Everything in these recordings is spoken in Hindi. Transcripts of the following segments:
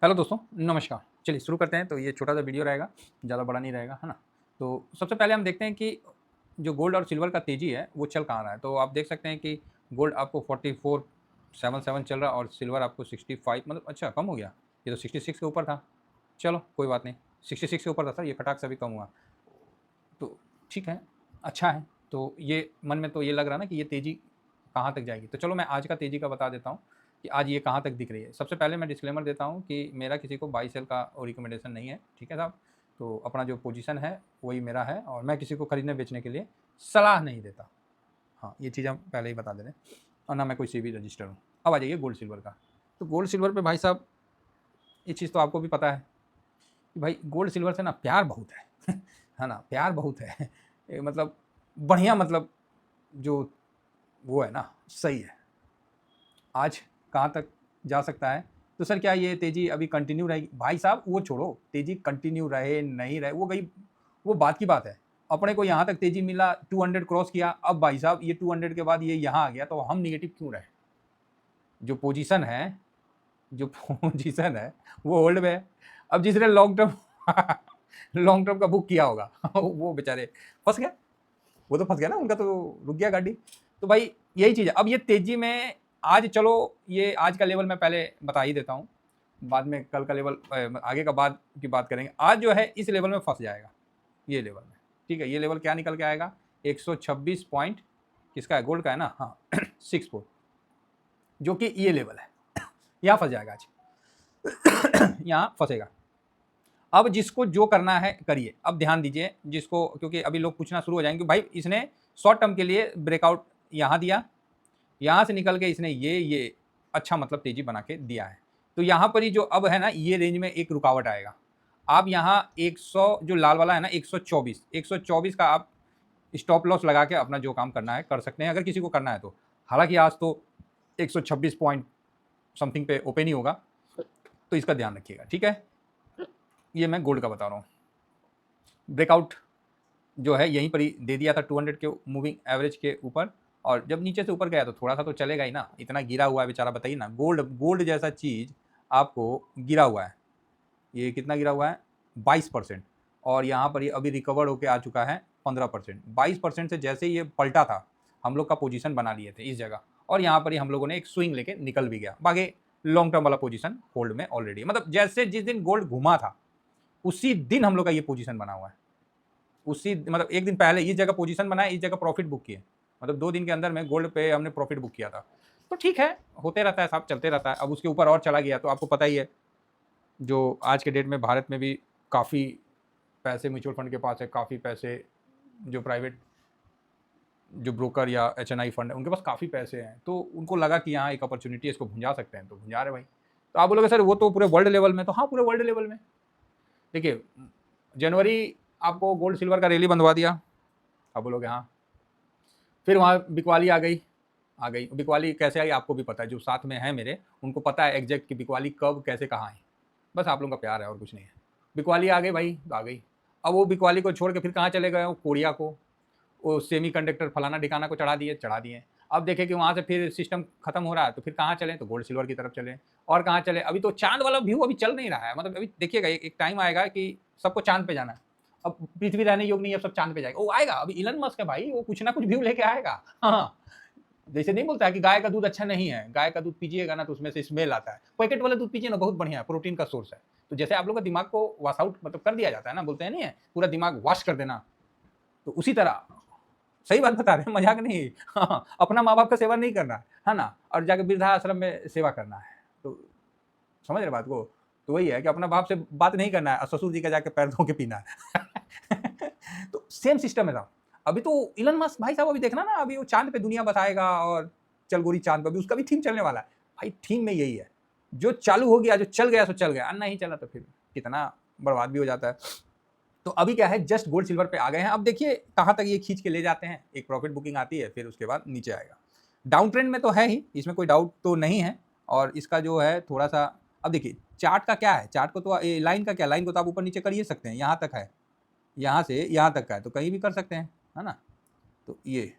हेलो दोस्तों, नमस्कार। चलिए शुरू करते हैं। तो ये छोटा सा वीडियो रहेगा, ज़्यादा बड़ा नहीं रहेगा, है ना? तो सबसे पहले हम देखते हैं कि जो गोल्ड और सिल्वर का तेज़ी है, वो चल कहाँ रहा है। तो आप देख सकते हैं कि गोल्ड आपको 4477 चल रहा है और सिल्वर आपको 65 मतलब अच्छा कम हो गया। ये तो 66 के ऊपर था। चलो कोई बात नहीं, 66 के ऊपर था सर, ये खटाक से भी कम हुआ। तो ठीक है, अच्छा है। तो ये मन में तो ये लग रहा है ना कि ये तेज़ी कहाँ तक जाएगी। तो चलो मैं आज का तेज़ी का बता देता हूँ कि आज ये कहाँ तक दिख रही है। सबसे पहले मैं डिस्क्लेमर देता हूँ कि मेरा किसी को बाई सेल का रिकमेंडेशन नहीं है, ठीक है साहब? तो अपना जो पोजीशन है वही मेरा है और मैं किसी को खरीदने बेचने के लिए सलाह नहीं देता। हाँ, ये चीज़ हम पहले ही बता दे रहे हैं और ना मैं कोई सेबी रजिस्टर हूँ। अब आ जाइए गोल्ड सिल्वर का। तो गोल्ड सिल्वर पे भाई साहब ये चीज़ तो आपको भी पता है कि भाई गोल्ड सिल्वर से ना प्यार बहुत है। है ना? प्यार बहुत है। मतलब बढ़िया मतलब जो वो है ना सही है। आज कहाँ तक जा सकता है? तो सर क्या ये तेज़ी अभी कंटिन्यू रहेगी? भाई साहब वो छोड़ो, तेज़ी कंटिन्यू रहे, नहीं रहे, वो बात की बात है। अपने को यहाँ तक तेज़ी मिला, 200 क्रॉस किया, अब भाई साहब ये 200 के बाद ये यहाँ आ गया, तो हम नेगेटिव क्यों रहे? जो पोजीशन है जो पोजीशन है, वो होल्ड में है। अब जिसने लॉन्ग टर्म लॉन्ग टर्म का बुक किया होगा, वो बेचारे फँस गए। वो तो फँस गया ना, उनका तो रुक गया गाड़ी। तो भाई यही चीज़ है। अब ये तेज़ी में आज चलो ये आज का लेवल मैं पहले बता ही देता हूँ, बाद में कल का लेवल आगे का बाद की बात करेंगे। आज जो है इस लेवल में फँस जाएगा, ये लेवल में, ठीक है? ये लेवल क्या निकल के आएगा? 126 पॉइंट किसका है? गोल्ड का है ना? हाँ 64, जो कि ये लेवल है। यहाँ फँस जाएगा आज। यहाँ फँसेगा। अब जिसको जो करना है करिए। अब ध्यान दीजिए जिसको, क्योंकि अभी लोग पूछना शुरू हो जाएंगे भाई इसने शॉर्ट टर्म के लिए ब्रेकआउट यहाँ दिया, यहाँ से निकल के इसने ये अच्छा मतलब तेजी बना के दिया है। तो यहाँ पर ही जो अब है ना ये रेंज में एक रुकावट आएगा। आप यहाँ 100 जो लाल वाला है ना 124 का आप स्टॉप लॉस लगा के अपना जो काम करना है कर सकते हैं, अगर किसी को करना है तो। हालांकि आज तो 126 पॉइंट समथिंग पे ओपन ही होगा, तो इसका ध्यान रखिएगा, ठीक है? ये मैं गोल्ड का बता रहा हूँ। ब्रेकआउट जो है यहीं पर ही दे दिया था 200 के मूविंग एवरेज के ऊपर, और जब नीचे से ऊपर गया तो थोड़ा सा तो चलेगा ही ना। इतना गिरा हुआ है बेचारा, बताइए ना। गोल्ड गोल्ड जैसा चीज़ आपको गिरा हुआ है, ये कितना गिरा हुआ है? 22%। और यहाँ पर ये अभी रिकवर होकर आ चुका है 15%। 22% से जैसे ये पलटा था, हम लोग का पोजीशन बना लिए थे इस जगह, और यहाँ पर ही हम लोगों ने एक स्विंग लेके निकल भी गया। बाकी लॉन्ग टर्म वाला पोजीशन होल्ड में ऑलरेडी, मतलब जैसे जिस दिन गोल्ड घुमा था उसी दिन हम लोग का ये पोजीशन बना हुआ है। उसी मतलब एक दिन पहले इस जगह पोजीशन बनाया, इस जगह प्रॉफिट बुक किए, मतलब 2 दिन के अंदर में गोल्ड पे हमने प्रॉफिट बुक किया था। तो ठीक है, होते रहता है साहब, चलते रहता है। अब उसके ऊपर और चला गया तो आपको पता ही है, जो आज के डेट में भारत में भी काफ़ी पैसे म्यूचुअल फंड के पास है, काफ़ी पैसे जो प्राइवेट जो ब्रोकर या एचएनआई फंड है उनके पास काफ़ी पैसे हैं, तो उनको लगा कि यहाँ एक अपॉर्चुनिटी है, इसको भुंजा सकते हैं, तो भुंजा रहे भाई। तो आप बोलोगे सर वो तो पूरे वर्ल्ड लेवल में, तो हाँ पूरे वर्ल्ड लेवल में। देखिए जनवरी आपको गोल्ड सिल्वर का रैली बंधवा दिया, आप बोलोगे हाँ। फिर वहाँ बिकवाली आ गई। बिकवाली कैसे आई आपको भी पता है, जो साथ में है मेरे उनको पता है एग्जैक्ट कि बिकवाली कब कैसे कहाँ आई। बस आप लोगों का प्यार है और कुछ नहीं है। बिकवाली आ गई भाई, तो आ गई। अब वो बिकवाली को छोड़ के फिर कहाँ चले गए? वो कोरिया को, वो सेमी कंडक्टर फलाना ठिकाना को चढ़ा दिए। अब देखें कि वहाँ से फिर सिस्टम खत्म हो रहा है, तो फिर कहाँ चलें? तो गोल्ड सिल्वर की तरफ चलें। और कहाँ चले? अभी तो चांद वाला व्यू अभी चल नहीं रहा है, मतलब अभी देखिएगा एक टाइम आएगा कि सबको चांद पे जाना है। अब पृथ्वी रहने योग्य नहीं है, अब सब चांद पे जाएगा। वो आएगा, अभी इलन मस्क है भाई, वो कुछ ना कुछ व्यू लेके आएगा। हाँ, जैसे नहीं बोलता है कि गाय का दूध अच्छा नहीं है, गाय का दूध पीजिएगा ना तो उसमें से स्मेल आता है। पैकेट वाला दूध पीजिए ना, बहुत बढ़िया है, प्रोटीन का सोर्स है। तो जैसे आप लोग का दिमाग को वॉश आउट मतलब कर दिया जाता है ना, बोलते हैं नहीं है पूरा दिमाग वॉश कर देना, तो उसी तरह सही बात बता रहे हैं, मजाक नहीं। हाँ, अपना माँ बाप का सेवा नहीं करना है ना, और जाके वृद्धाश्रम में सेवा करना है। तो समझ रहे बात को? तो वही है कि अपना बाप से बात नहीं करना है और ससुर जी का जाके पैर धो के पीना है। तो सेम सिस्टम है साहब। अभी तो इलन मस्क भाई साहब, अभी देखना ना, अभी वो चांद पे दुनिया बसाएगा और चल गोरी चांद पे, अभी उसका भी थीम चलने वाला है। भाई थीम में यही है, जो चालू हो गया, जो चल गया सो चल गया, नहीं चला तो फिर कितना बर्बाद भी हो जाता है। तो अभी क्या है, जस्ट गोल्ड सिल्वर पे आ गए हैं। अब देखिए कहाँ तक ये खींच के ले जाते हैं। एक प्रॉफिट बुकिंग आती है, फिर उसके बाद नीचे आएगा। डाउन ट्रेंड में तो है ही, इसमें कोई डाउट तो नहीं है। और इसका जो है थोड़ा सा, अब देखिए चार्ट का क्या है, चार्ट को तो लाइन का क्या, लाइन को तो आप ऊपर नीचे कर ही सकते हैं। यहाँ तक है, यहाँ से यहाँ तक का है, तो कहीं भी कर सकते हैं, है ना? तो ये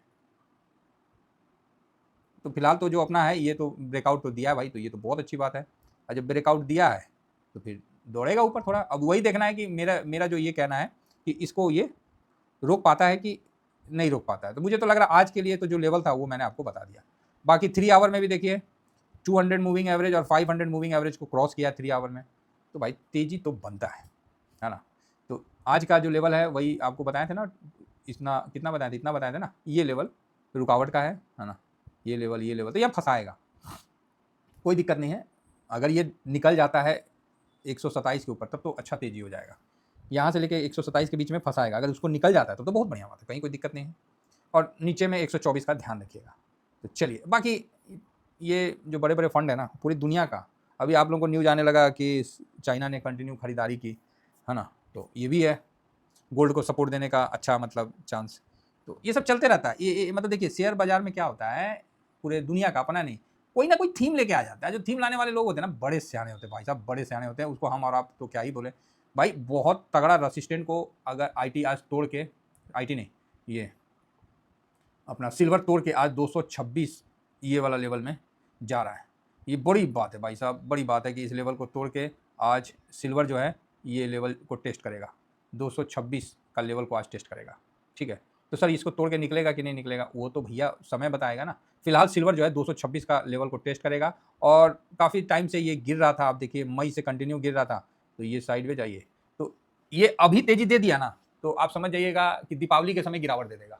तो फिलहाल तो जो अपना है ये तो ब्रेकआउट तो दिया है भाई, तो ये तो बहुत अच्छी बात है। और जब ब्रेकआउट दिया है तो फिर दौड़ेगा ऊपर थोड़ा। अब वही देखना है कि मेरा जो ये कहना है कि इसको ये रोक पाता है कि नहीं रोक पाता है। तो मुझे तो लग रहा है आज के लिए तो जो लेवल था वो मैंने आपको बता दिया। बाकी 3 आवर में भी देखिए 200 मूविंग एवरेज और 500 मूविंग एवरेज को क्रॉस किया 3 आवर में, तो भाई तेजी तो बनता है ना। तो आज का जो लेवल है वही आपको बताए थे ना, इतना कितना बताए थे, इतना बताए थे ना, ये लेवल रुकावट का है ना, ये लेवल तो ये फंसाएगा, कोई दिक्कत नहीं है। अगर ये निकल जाता है 127 के ऊपर तब तो अच्छा तेजी हो जाएगा। यहाँ से लेके 127 के बीच में फंसाएगा, अगर उसको निकल जाता है तो बहुत बढ़िया बात है, कहीं कोई दिक्कत नहीं है। और नीचे में 124 का ध्यान रखिएगा। तो चलिए, बाकी ये जो बड़े बड़े फंड है ना पूरी दुनिया का, अभी आप लोगों को न्यूज़ आने लगा कि चाइना ने कंटिन्यू खरीदारी की है ना, तो ये भी है गोल्ड को सपोर्ट देने का अच्छा मतलब चांस। तो ये सब चलते रहता है। ये मतलब देखिए शेयर बाजार में क्या होता है, पूरे दुनिया का अपना नहीं, कोई ना कोई थीम लेके आ जाता है। जो थीम लाने वाले लोग होते हैं ना बड़े सियाने होते हैं भाई साहब, बड़े सियाने होते हैं, उसको हम और आप तो क्या ही बोले भाई। बहुत तगड़ा रेसिस्टेंट को अगर आईटी आज तोड़ के, आईटी नहीं ये अपना सिल्वर तोड़ के आज 226 ये वाला लेवल में जा रहा है, ये बड़ी बात है भाई साहब, बड़ी बात है कि इस लेवल को तोड़ के आज सिल्वर जो है ये लेवल को टेस्ट करेगा, 226 का लेवल को आज टेस्ट करेगा। ठीक है, तो सर इसको तोड़ के निकलेगा कि नहीं निकलेगा वो तो भैया समय बताएगा ना। फिलहाल सिल्वर जो है 226 का लेवल को टेस्ट करेगा, और काफ़ी टाइम से ये गिर रहा था, आप देखिए मई से कंटिन्यू गिर रहा था, तो ये साइड में जाइए, तो ये अभी तेजी दे दिया ना, तो आप समझ जाइएगा कि दीपावली के समय गिरावट दे देगा।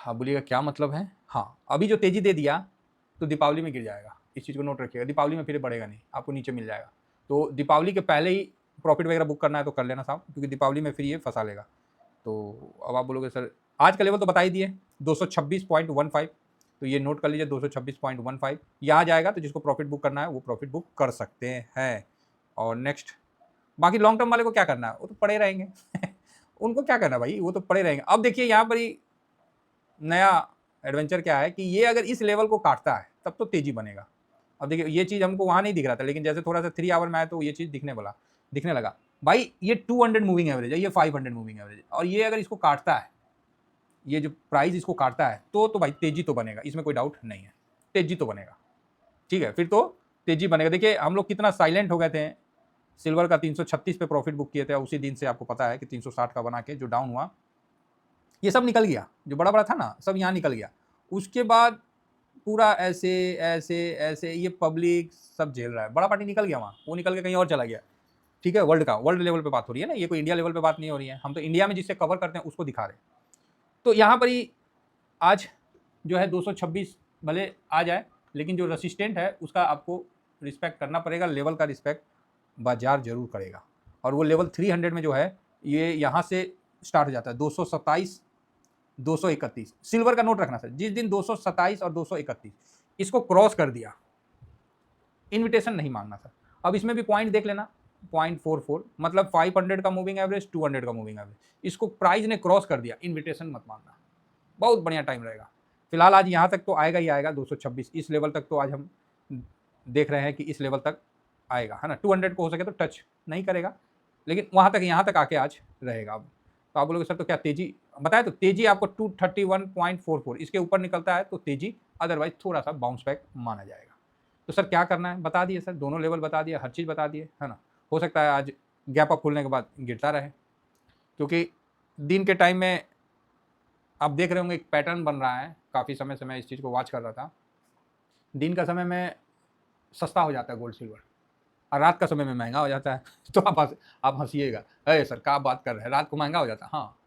आप बोलिएगा क्या मतलब है, हाँ अभी जो तेजी दे दिया तो दीपावली में गिर जाएगा, इस चीज़ को नोट रखिएगा। दीपावली में फिर बढ़ेगा नहीं, आपको नीचे मिल जाएगा। तो दीपावली के पहले ही प्रॉफिट वगैरह बुक करना है तो कर लेना साहब, क्योंकि दीपावली में फिर ये फंसा लेगा। तो अब आप बोलोगे सर आज का लेवल तो बता ही दिए 226.15, तो ये नोट कर लीजिए 226.15, यहाँ जाएगा तो जिसको प्रॉफिट बुक करना है वो प्रॉफिट बुक कर सकते हैं। और नेक्स्ट बाकी लॉन्ग टर्म वाले को क्या करना है, वो तो पड़े रहेंगे उनको क्या करना भाई, वो तो पड़े रहेंगे। अब देखिए यहाँ पर ही नया एडवेंचर क्या है कि ये अगर इस लेवल को काटता है तब तो तेजी बनेगा। अब देखिए ये चीज़ हमको वहाँ नहीं दिख रहा था, लेकिन जैसे थोड़ा सा 3 आवर में आया तो ये चीज़ दिखने लगा भाई। ये 200 मूविंग एवरेज है, ये 500 मूविंग एवरेज है, और ये अगर इसको काटता है, ये जो प्राइस इसको काटता है तो भाई तेजी तो बनेगा, इसमें कोई डाउट नहीं है, तेजी तो बनेगा। ठीक है, फिर तो तेजी बनेगा। देखिए हम लोग कितना साइलेंट हो गए थे, सिल्वर का 336 पे प्रॉफिट बुक किए थे, उसी दिन से आपको पता है कि 360 का बना के जो डाउन हुआ ये सब निकल गया, जो बड़ा बड़ा था ना सब यहाँ निकल गया। उसके बाद पूरा ऐसे ऐसे ऐसे ये पब्लिक सब झेल रहा है, बड़ा पार्टी निकल गया वहाँ, वो निकल के कहीं और चला गया। ठीक है, वर्ल्ड लेवल पे बात हो रही है ना, ये कोई इंडिया लेवल पे बात नहीं हो रही है, हम तो इंडिया में जिससे कवर करते हैं उसको दिखा रहे हैं। तो यहाँ पर ही आज जो है 226 भले आ जाए, लेकिन जो रेसिस्टेंट है उसका आपको रिस्पेक्ट करना पड़ेगा, लेवल का रिस्पेक्ट बाजार जरूर करेगा। और वो लेवल 300 में जो है ये यहाँ से स्टार्ट हो जाता है 227 231। सिल्वर का नोट रखना सर, जिस दिन 227 और 231 इसको क्रॉस कर दिया, इनविटेशन नहीं मांगना सर। अब इसमें भी पॉइंट देख लेना, 0.44 मतलब 500 का मूविंग एवरेज, 200 का मूविंग एवरेज, इसको प्राइस ने क्रॉस कर दिया, इनविटेशन मत मांगना, बहुत बढ़िया टाइम रहेगा। फिलहाल आज यहाँ तक तो आएगा ही आएगा 226, इस लेवल तक तो आज हम देख रहे हैं कि इस लेवल तक आएगा, है ना। 200 को हो सके तो टच नहीं करेगा, लेकिन वहाँ तक यहाँ तक आके आज रहेगा। अब तो आप बोलोगे सर तो क्या तेजी बताए, तो तेजी आपको 231.44 इसके ऊपर निकलता है तो तेजी, अदरवाइज थोड़ा सा बाउंस बैक माना जाएगा। तो सर क्या करना है बता दिए सर, दोनों लेवल बता दिए, हर चीज़ बता दिए, है ना। हो सकता है आज गैप अप खुलने के बाद गिरता रहे, क्योंकि दिन के टाइम में आप देख रहे होंगे एक पैटर्न बन रहा है, काफ़ी समय से मैं इस चीज़ को वॉच कर रहा था। दिन का समय में सस्ता हो जाता है गोल्ड सिल्वर, और रात का समय में महंगा हो जाता है तो आप हंसीएगा, अरे सर क्या बात कर रहे हैं, रात को महंगा हो जाता है। हाँ,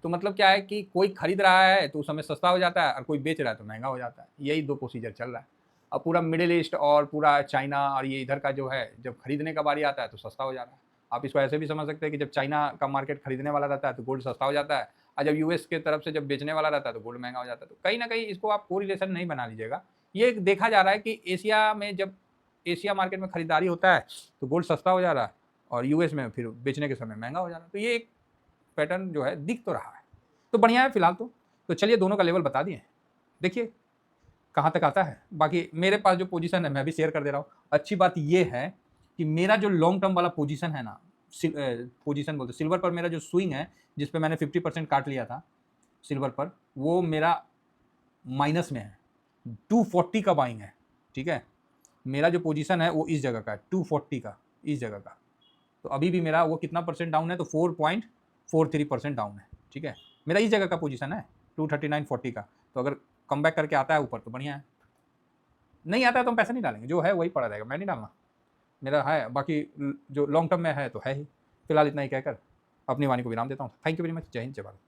तो मतलब क्या है कि कोई खरीद रहा है तो उस समय सस्ता हो जाता है, और कोई बेच रहा है तो महंगा हो जाता है, यही दो प्रोसीजर चल रहा है। अब पूरा मिडिल ईस्ट और पूरा चाइना और ये इधर का जो है, जब खरीदने का बारी आता है तो सस्ता हो जाता है। आप इसको ऐसे भी समझ सकते हैं कि जब चाइना का मार्केट खरीदने वाला रहता है तो गोल्ड सस्ता हो जाता है, और जब यूएस के तरफ से जब बेचने वाला रहता है तो गोल्ड महंगा हो जाता है। तो कहीं ना कहीं इसको आप कोरिलेशन नहीं बना लीजिएगा। ये देखा जा रहा है कि एशिया में जब एशिया मार्केट में खरीदारी होता है तो गोल्ड सस्ता हो जा रहा है, और यूएस में फिर बेचने के समय महंगा हो जा रहा है। तो ये एक पैटर्न जो है दिख तो रहा है, तो बढ़िया है फिलहाल। तो चलिए दोनों का लेवल बता दिए, देखिए कहाँ तक आता है। बाकी मेरे पास जो पोजीशन है मैं भी शेयर कर दे रहा हूँ। अच्छी बात ये है कि मेरा जो लॉन्ग टर्म वाला पोजीशन है ना, पोजीशन बोलते सिल्वर पर, मेरा जो स्विंग है जिस पे मैंने 50% काट लिया था सिल्वर पर, वो मेरा माइनस में है, 240 का बाइंग है। ठीक है, मेरा जो पोजीशन है वो इस जगह का है 240 का, इस जगह का। तो अभी भी मेरा वो कितना परसेंट डाउन है, तो 4.43% डाउन है, ठीक है। मेरा इस जगह का पोजीशन है 239.40 का। तो अगर कम बैक करके आता है ऊपर तो बढ़िया है, नहीं आता है तो हम पैसा नहीं डालेंगे, जो है वही पड़ा रहेगा, मैं नहीं डालना, मेरा है। बाकी जो लॉन्ग टर्म में है तो है ही। फिलहाल इतना ही कहकर अपनी वाणी को विराम देता हूँ। Thank you very much. जय हिंद, जय भारत।